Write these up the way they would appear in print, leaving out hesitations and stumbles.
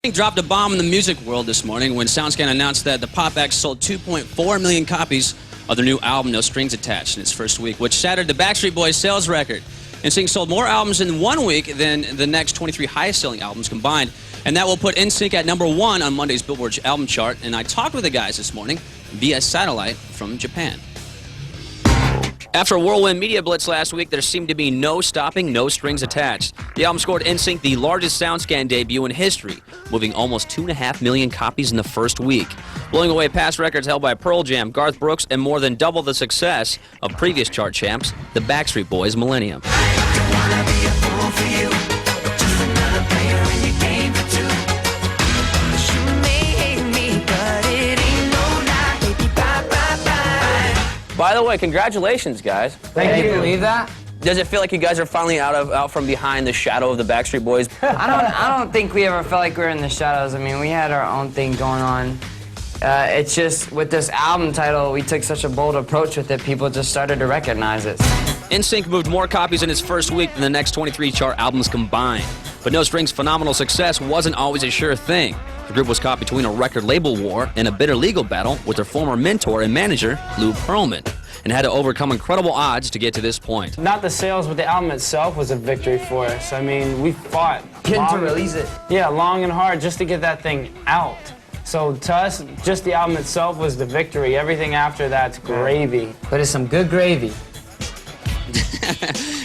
Dropped a bomb in the music world this morning when SoundScan announced that the pop act sold 2.4 million copies of their new album, No Strings Attached, in its first week, which shattered the Backstreet Boys' sales record. NSYNC sold more albums in 1 week than the next 23 highest-selling albums combined, and that will put NSYNC at #1 on Monday's Billboard album chart. And I talked with the guys this morning via satellite from Japan. After a whirlwind media blitz last week, there seemed to be no stopping No Strings Attached. The album scored NSYNC the largest SoundScan debut in history, moving almost 2.5 million copies in the first week, blowing away past records held by Pearl Jam, Garth Brooks, and more than double the success of previous chart champs, the Backstreet Boys' Millennium. By the way, congratulations, guys. Thank you. Can you believe that? Does it feel like you guys are finally out from behind the shadow of the Backstreet Boys? I don't think we ever felt like we were in the shadows. I mean, we had our own thing going on. It's just, with this album title, we took such a bold approach with it, people just started to recognize it. NSYNC moved more copies in its first week than the next 23 chart albums combined. But No Strings' phenomenal success wasn't always a sure thing. The group was caught between a record label war and a bitter legal battle with their former mentor and manager, Lou Pearlman, and had to overcome incredible odds to get to this point. Not the sales, but the album itself was a victory for us. I mean, we fought To release it. Yeah, long and hard just to get that thing out. So to us, just the album itself was the victory. Everything after that's gravy. But it's some good gravy.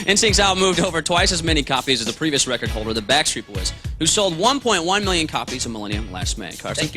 NSYNC's album moved over twice as many copies as the previous record holder, the Backstreet Boys, who sold 1.1 million copies of Millennium last May. Carson.